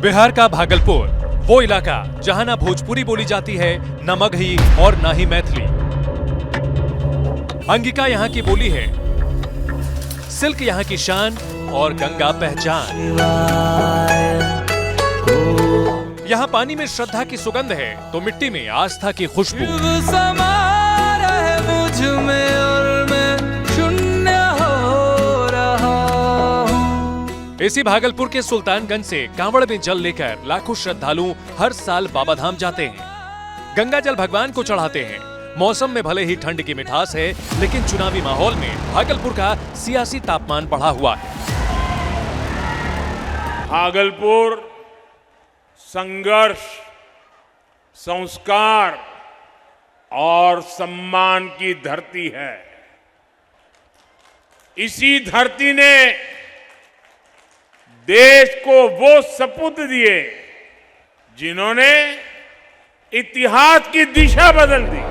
बिहार का भागलपुर, वो इलाका जहां ना भोजपुरी बोली जाती है, न मगही और ना ही मैथिली। अंगिका यहाँ की बोली है, सिल्क यहाँ की शान और गंगा पहचान। यहाँ पानी में श्रद्धा की सुगंध है तो मिट्टी में आस्था की खुशबू। इसी भागलपुर के सुल्तानगंज से कांवड़ में जल लेकर लाखों श्रद्धालु हर साल बाबा धाम जाते हैं। गंगा जल भगवान को चढ़ाते हैं। मौसम में भले ही ठंड की मिठास है, लेकिन चुनावी माहौल में भागलपुर का सियासी तापमान बढ़ा हुआ है। भागलपुर संघर्ष, संस्कार और सम्मान की धरती है। इसी धरती ने देश को वो सपूत दिए जिन्होंने इतिहास की दिशा बदल दी।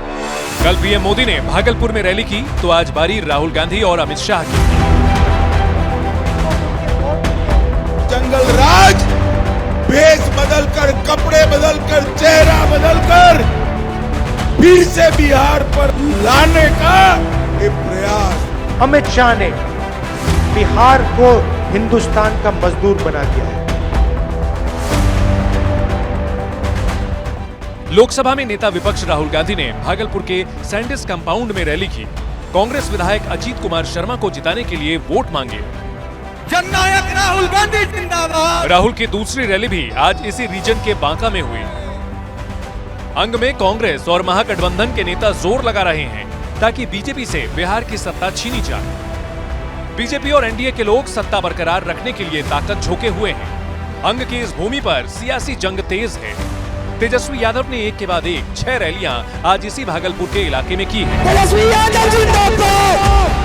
कल पीएम मोदी ने भागलपुर में रैली की तो आज बारी राहुल गांधी और अमित शाह की। जंगल राज भेष बदलकर, कपड़े बदलकर, चेहरा बदलकर फिर से बिहार पर लाने का एक प्रयास। अमित शाह ने बिहार को हिंदुस्तान का मजदूर बना दिया है। लोकसभा में नेता विपक्ष राहुल गांधी ने भागलपुर के सैंडिस कंपाउंड में रैली की। कांग्रेस विधायक अजीत कुमार शर्मा को जिताने के लिए वोट मांगे। जननायक राहुल गांधी जिंदाबाद। राहुल की दूसरी रैली भी आज इसी रीजन के बांका में हुई। अंग में कांग्रेस और महागठबंधन के नेता जोर लगा रहे हैं ताकि बीजेपी से बिहार की सत्ता छीनी जाए। बीजेपी और एनडीए के लोग सत्ता बरकरार रखने के लिए ताकत झोंके हुए हैं। अंग की इस भूमि पर सियासी जंग तेज है। तेजस्वी यादव ने एक के बाद एक 6 रैलियां आज इसी भागलपुर के इलाके में की हैं। तेजस्वी यादव जिंदाबाद।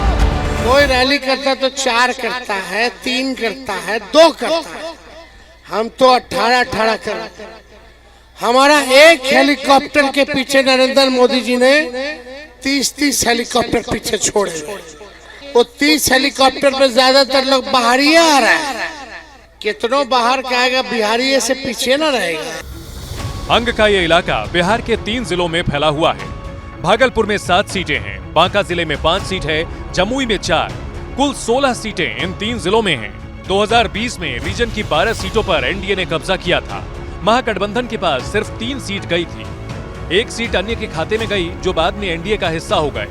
कोई रैली करता तो 4 करता है, 3 करता है, 2 करता है। हम तो 18 कर। हमारा एक हेलीकॉप्टर के पीछे नरेंद्र मोदी जी ने 30 हेलीकॉप्टर पीछे छोड़े। वो 30 हेलीकॉप्टर पे ज्यादातर लोग बाहरी आ रहा है। कितनों बाहर का आएगा, बिहारी से पीछे ना रहेगा। अंग का ये इलाका बिहार के 3 जिलों में फैला हुआ है। भागलपुर में 7 सीटें हैं, बांका जिले में 5 सीट है, जमुई में 4, कुल 16 सीटें इन 3 जिलों में हैं। 2020 में रीजन की 12 सीटों पर एनडीए ने कब्जा किया था। महागठबंधन के पास सिर्फ 3 सीट गई थी। 1 सीट अन्य के खाते में गई जो बाद में एनडीए का हिस्सा हो गए।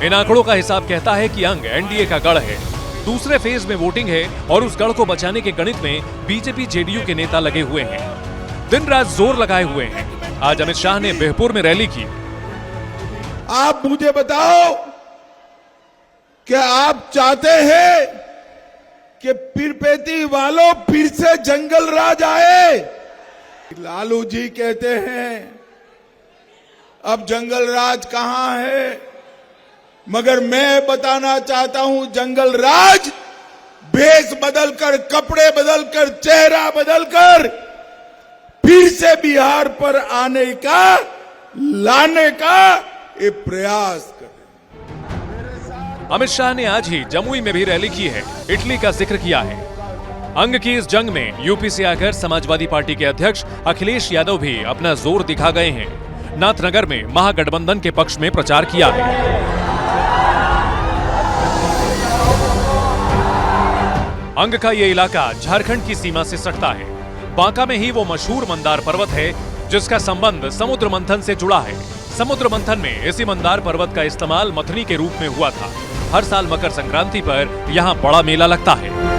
इन आंकड़ों का हिसाब कहता है कि अंग एनडीए का गढ़ है। दूसरे फेज में वोटिंग है और उस गढ़ को बचाने के गणित में बीजेपी जेडीयू के नेता लगे हुए हैं, दिन रात जोर लगाए हुए हैं। आज अमित शाह ने बिहपुर में रैली की। आप मुझे बताओ, क्या आप चाहते हैं कि पीरपेती वालों फिर से जंगल राज आए? लालू जी कहते हैं अब जंगल राज कहां है, मगर मैं बताना चाहता हूं जंगल राज भेष बदलकर, कपड़े बदलकर, चेहरा बदलकर फिर से बिहार पर आने का, लाने का एक प्रयास करें। अमित शाह ने आज ही जमुई में भी रैली की है, इटली का जिक्र किया है। अंग की इस जंग में यूपी से आकर समाजवादी पार्टी के अध्यक्ष अखिलेश यादव भी अपना जोर दिखा गए हैं। नाथनगर में महागठबंधन के पक्ष में प्रचार किया है। अंग का ये इलाका झारखंड की सीमा से सटता है। बांका में ही वो मशहूर मंदार पर्वत है जिसका संबंध समुद्र मंथन से जुड़ा है। समुद्र मंथन में इसी मंदार पर्वत का इस्तेमाल मथनी के रूप में हुआ था। हर साल मकर संक्रांति पर यहाँ बड़ा मेला लगता है।